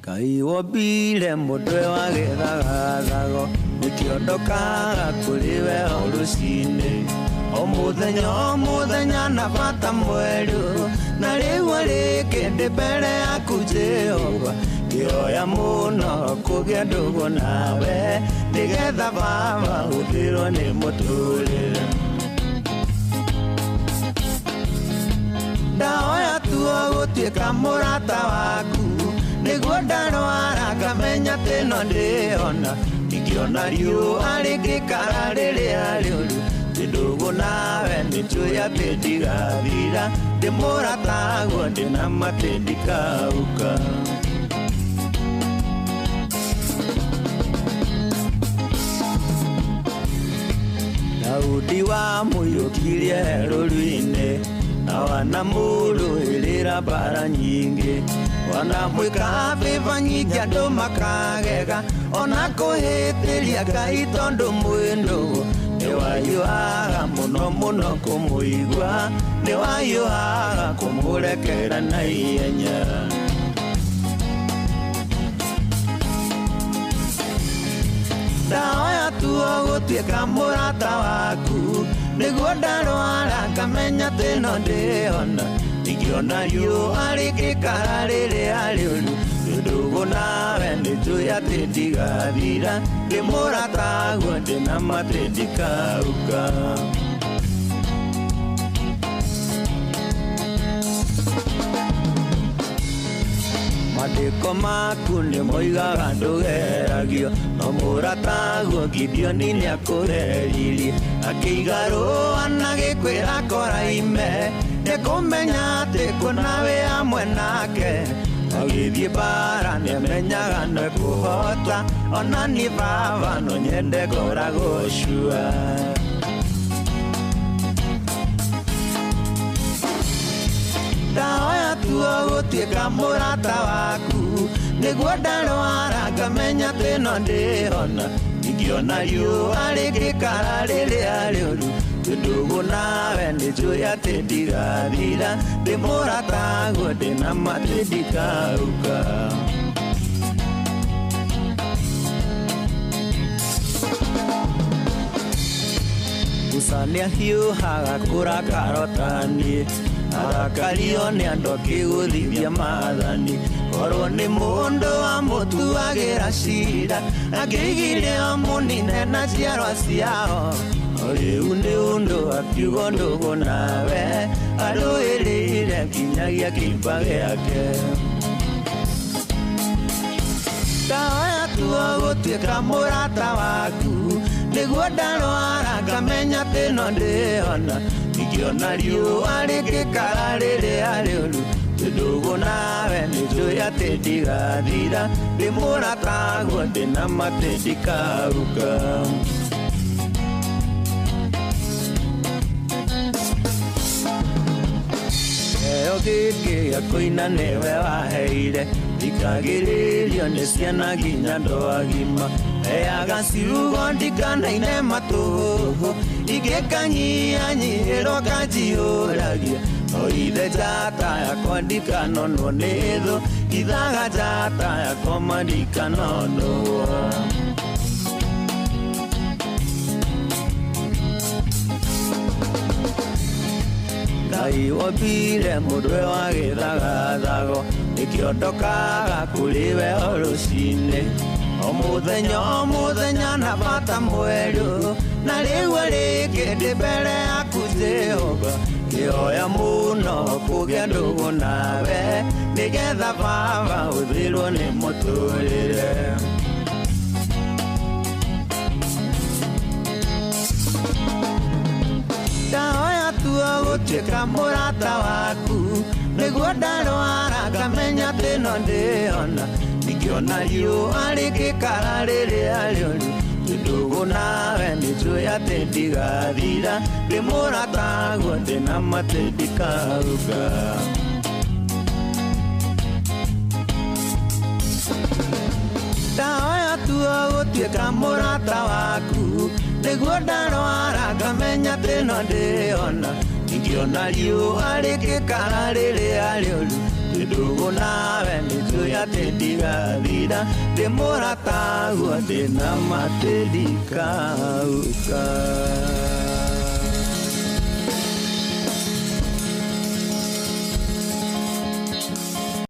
Ngai wombire mũndũ wagĩthaga thago nĩkĩondokaga kũrĩ we o rũcinĩ o mũthenya na bata mwerũ na rĩu arĩ kĩndĩ mbere yaku Jehova ngĩhoya mũno kũgĩa ndũgũ nawe nĩgetha Baba hũthĩrwo nĩ mũtũrĩre ndahoya tuo gũtuĩka mũrata waku nĩguo ndarwara ngamenya atĩ no ndĩona ingĩona riũa rĩngĩkara rĩrĩa rĩũru ndũgũ nawe nĩnjũĩ atĩ ndigathira ndĩ mũrataguo ndĩna matĩ ndikauka Daudi wamũiyũkirie rũru-inĩ na wanamũrũĩrĩra mbara nyingĩ wanamwĩka bĩba nyingĩ andũ makagega ona kũhĩtĩria Ngai tondũ mwĩndũgũ nĩwaiyũhaga mũno kũmũigua nĩwaiyũhaga kũmũrekera na ihenya ndahoya tuo gũtuĩka mũrata waku nĩguo ndarwara ngamenya atĩ no ndĩona ingĩona riũa rĩngĩkara rĩrĩa rĩũru ndũgũ nawe nĩnjũĩ atĩ ndigathira ndĩ mũrataguo ndĩna matĩ ndikauka Mandĩko maku nĩmoigaga ndũgeragio no mũrataguo Gideoni nĩakũreririe akĩiga rũa na gĩkwĩra koraime nĩkũmenya atĩ kũna wĩ hamwe nake agĩthiĩ mbara nĩamenyaga nĩekũhota ona niĩ Baba no nyende ngoragwo cua ndahoya tuo gũtuĩka mũrata waku nĩguo ndarwara ngamenya atĩ no ndĩona ingĩona riũa rĩngĩkara rĩrĩa rĩũru ndũgũ nawe nĩnjũĩ atĩ ndigathira ndĩ mũrataguo ndĩna matĩ ndikauka Musa nĩahiũhaga kũrakara ta niĩ arakario nĩ andũ akĩgũthithia maathani korwo nĩ mũndũ amũtuagĩra cira akĩigire amũnine na ciarwa ciao rĩu nĩ ũndũ akiugo ndũgũ nawe arũĩrĩire nginyagia kĩimba gĩake ndahoya tuo gũtuĩka mũrata waku nĩguo ndarwara ngamenya atĩ no ndĩona ingĩona riũa rĩngĩkara rĩrĩa rĩũru ndũgũ nawe nĩnjũĩ atĩ ndigathira ndĩ mũrataguo ndĩna matĩ ndikauka heo gĩkĩ gĩa kũina nĩwe waheire ndikagĩrĩrio nĩ ciana nginya andũ agima heaga ciugo ndikanaine matũhũhũ ingĩkanyihanyihĩrwo kanjiyũragia o ithe njata yakwa ndikanonwo nĩ thũ ithaga njata yakwa mandikanonwo Ngai wombire mũndũ wagĩthagathago nĩkĩondokaga kũrĩ we o rũcinĩ o mũthenya na bata mwerũ na rĩu arĩ kĩndĩ mbere yaku Jehova ngĩhoya mũno kũgĩa ndũgũ nawe nĩgetha Baba hũthĩrwo nĩ mũtũrĩre ndahoya tuo gũtuĩka mũrata waku nĩguo ndarwara ngamenya atĩ no ndĩona ingĩona riũa rĩngĩkara rĩrĩa rĩũru ndũgũ nawe nĩnjũĩ atĩ ndigathira ndĩ mũrataguo ndĩna matĩ ndikauka ndahoya tuo gũtuĩka mũrata waku nĩguo ndarwara ngamenya atĩ no ndĩona ingĩona riũa rĩngĩkara rĩrĩa rĩũru ndugu nawe nituya tindigathira ndimurata guo ndina matindikauka